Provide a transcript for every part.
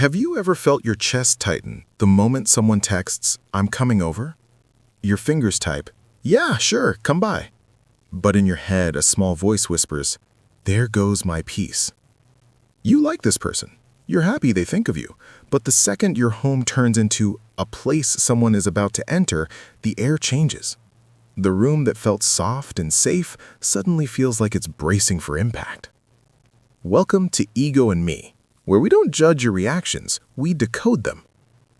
Have you ever felt your chest tighten the moment someone texts, "I'm coming over"? Your fingers type, "Yeah, sure, come by." But in your head, a small voice whispers, "There goes my peace." You like this person. You're happy they think of you. But the second your home turns into a place someone is about to enter, the air changes. The room that felt soft and safe suddenly feels like it's bracing for impact. Welcome to Ego and Me, where we don't judge your reactions, we decode them.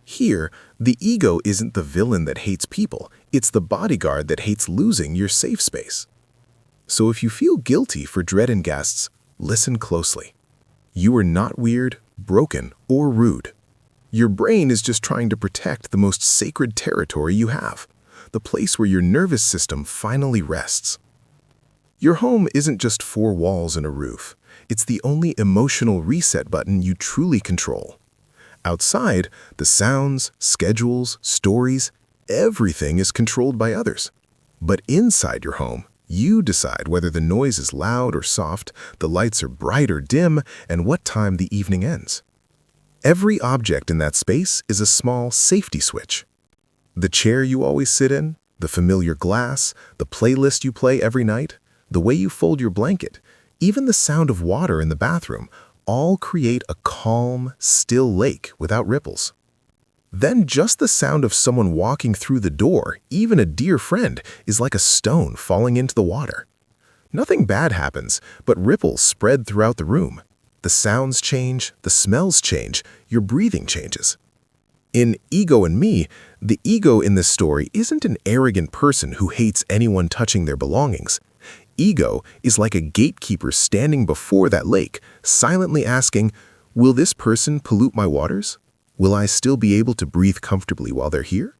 Here, the ego isn't the villain that hates people, it's the bodyguard that hates losing your safe space. So if you feel guilty for dreading guests, listen closely. You are not weird, broken, or rude. Your brain is just trying to protect the most sacred territory you have, the place where your nervous system finally rests. Your home isn't just four walls and a roof. It's the only emotional reset button you truly control. Outside, the sounds, schedules, stories, everything is controlled by others. But inside your home, you decide whether the noise is loud or soft, the lights are bright or dim, and what time the evening ends. Every object in that space is a small safety switch. The chair you always sit in, the familiar glass, the playlist you play every night, the way you fold your blanket, even the sound of water in the bathroom, all create a calm, still lake without ripples. Then just the sound of someone walking through the door, even a dear friend, is like a stone falling into the water. Nothing bad happens, but ripples spread throughout the room. The sounds change, the smells change, your breathing changes. In Ego and Me, the ego in this story isn't an arrogant person who hates anyone touching their belongings. Ego is like a gatekeeper standing before that lake, silently asking, "Will this person pollute my waters? Will I still be able to breathe comfortably while they're here?"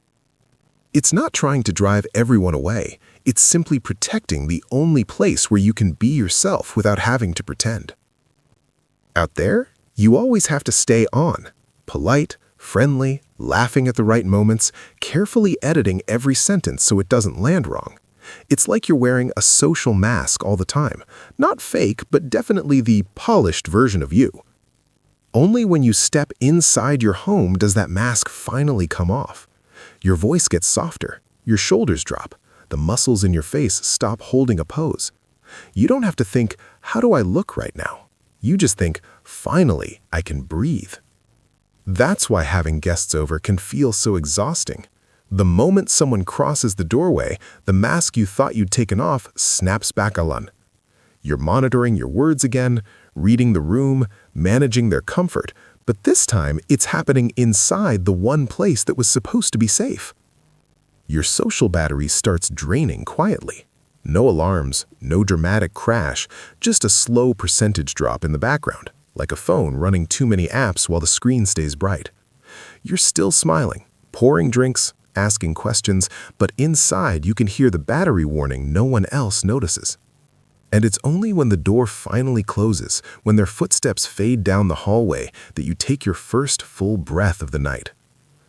It's not trying to drive everyone away. It's simply protecting the only place where you can be yourself without having to pretend. Out there, you always have to stay on, polite, friendly, laughing at the right moments, carefully editing every sentence so it doesn't land wrong. It's like you're wearing a social mask all the time. Not fake, but definitely the polished version of you. Only when you step inside your home does that mask finally come off. Your voice gets softer, your shoulders drop, the muscles in your face stop holding a pose. You don't have to think, "How do I look right now?" You just think, "Finally, I can breathe." That's why having guests over can feel so exhausting. The moment someone crosses the doorway, the mask you thought you'd taken off snaps back on. You're monitoring your words again, reading the room, managing their comfort, but this time it's happening inside the one place that was supposed to be safe. Your social battery starts draining quietly. No alarms, no dramatic crash, just a slow percentage drop in the background, like a phone running too many apps while the screen stays bright. You're still smiling, pouring drinks, asking questions, but inside you can hear the battery warning no one else notices. And it's only when the door finally closes, when their footsteps fade down the hallway, that you take your first full breath of the night.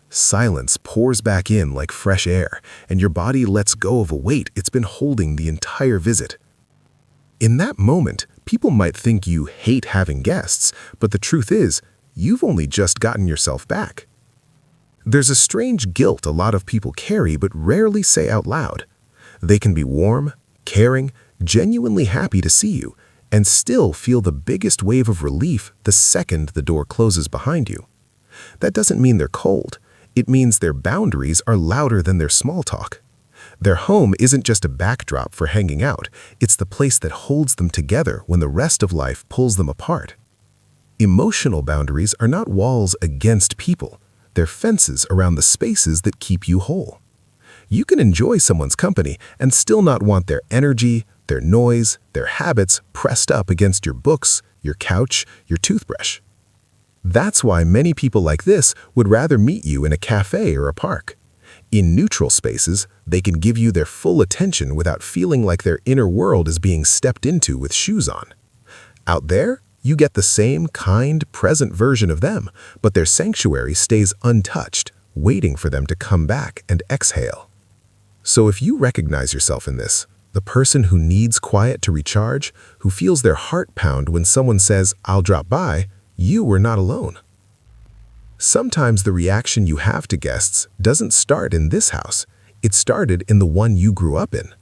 Silence pours back in like fresh air, and your body lets go of a weight it's been holding the entire visit. In that moment, people might think you hate having guests, but the truth is, you've only just gotten yourself back. There's a strange guilt a lot of people carry but rarely say out loud. They can be warm, caring, genuinely happy to see you, and still feel the biggest wave of relief the second the door closes behind you. That doesn't mean they're cold. It means their boundaries are louder than their small talk. Their home isn't just a backdrop for hanging out, it's the place that holds them together when the rest of life pulls them apart. Emotional boundaries are not walls against people. They're fences around the spaces that keep you whole. You can enjoy someone's company and still not want their energy, their noise, their habits pressed up against your books, your couch, your toothbrush. That's why many people like this would rather meet you in a cafe or a park. In neutral spaces, they can give you their full attention without feeling like their inner world is being stepped into with shoes on. Out there, you get the same kind, present version of them, but their sanctuary stays untouched, waiting for them to come back and exhale. So if you recognize yourself in this, the person who needs quiet to recharge, who feels their heart pound when someone says, "I'll drop by," you are not alone. Sometimes the reaction you have to guests doesn't start in this house. It started in the one you grew up in.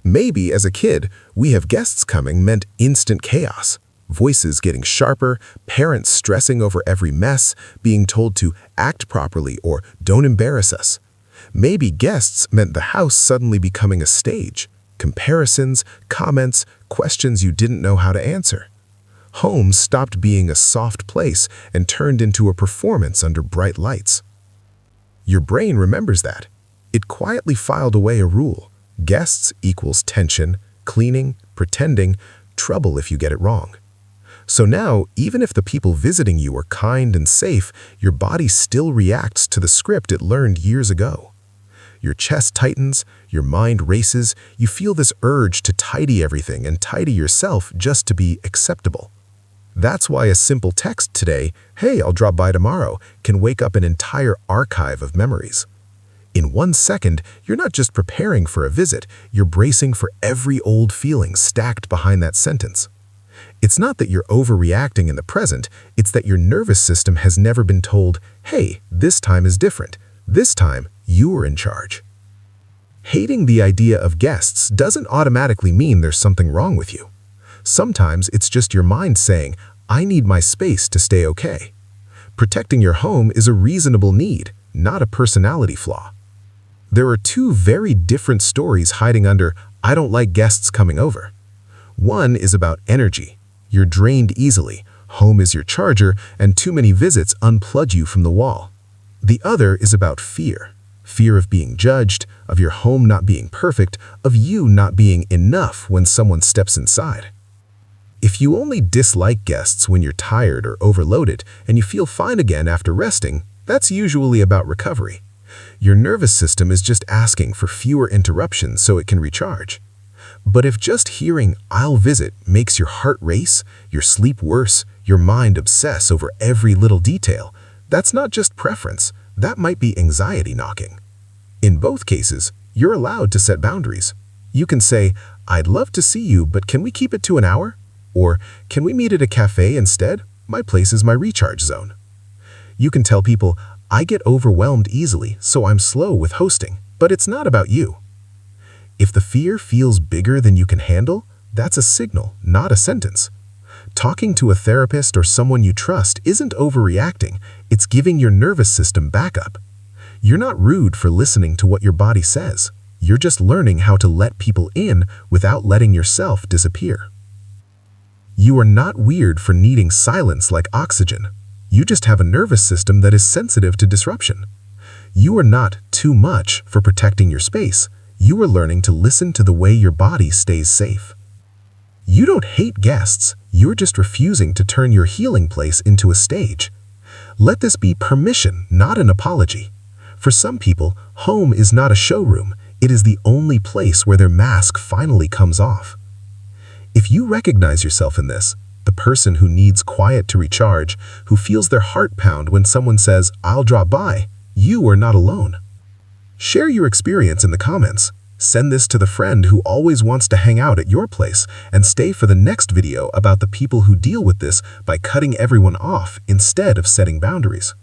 Maybe as a kid, we have guests coming meant instant chaos. Voices getting sharper, parents stressing over every mess, being told to act properly or don't embarrass us. Maybe guests meant the house suddenly becoming a stage. Comparisons, comments, questions you didn't know how to answer. Home stopped being a soft place and turned into a performance under bright lights. Your brain remembers that. It quietly filed away a rule. Guests equals tension, cleaning, pretending, trouble if you get it wrong. So now, even if the people visiting you are kind and safe, your body still reacts to the script it learned years ago. Your chest tightens, your mind races, you feel this urge to tidy everything and tidy yourself just to be acceptable. That's why a simple text today, "Hey, I'll drop by tomorrow," can wake up an entire archive of memories. In 1 second, you're not just preparing for a visit, you're bracing for every old feeling stacked behind that sentence. It's not that you're overreacting in the present, it's that your nervous system has never been told, "Hey, this time is different. This time, you are in charge." Hating the idea of guests doesn't automatically mean there's something wrong with you. Sometimes it's just your mind saying, "I need my space to stay okay." Protecting your home is a reasonable need, not a personality flaw. There are two very different stories hiding under "I don't like guests coming over." One is about energy. You're drained easily, home is your charger, and too many visits unplug you from the wall. The other is about fear. Fear of being judged, of your home not being perfect, of you not being enough when someone steps inside. If you only dislike guests when you're tired or overloaded and you feel fine again after resting, that's usually about recovery. Your nervous system is just asking for fewer interruptions so it can recharge. But if just hearing "I'll visit" makes your heart race, your sleep worse, your mind obsess over every little detail, that's not just preference, that might be anxiety knocking. In both cases, you're allowed to set boundaries. You can say, "I'd love to see you, but can we keep it to an hour?" Or, "Can we meet at a cafe instead? My place is my recharge zone." You can tell people, "I get overwhelmed easily, so I'm slow with hosting," but it's not about you. If the fear feels bigger than you can handle, that's a signal, not a sentence. Talking to a therapist or someone you trust isn't overreacting, it's giving your nervous system backup. You're not rude for listening to what your body says. You're just learning how to let people in without letting yourself disappear. You are not weird for needing silence like oxygen. You just have a nervous system that is sensitive to disruption. You are not too much for protecting your space. You are learning to listen to the way your body stays safe. You don't hate guests, you're just refusing to turn your healing place into a stage. Let this be permission, not an apology. For some people, home is not a showroom, it is the only place where their mask finally comes off. If you recognize yourself in this, the person who needs quiet to recharge, who feels their heart pound when someone says, "I'll drop by," you are not alone. Share your experience in the comments. Send this to the friend who always wants to hang out at your place, and stay for the next video about the people who deal with this by cutting everyone off instead of setting boundaries.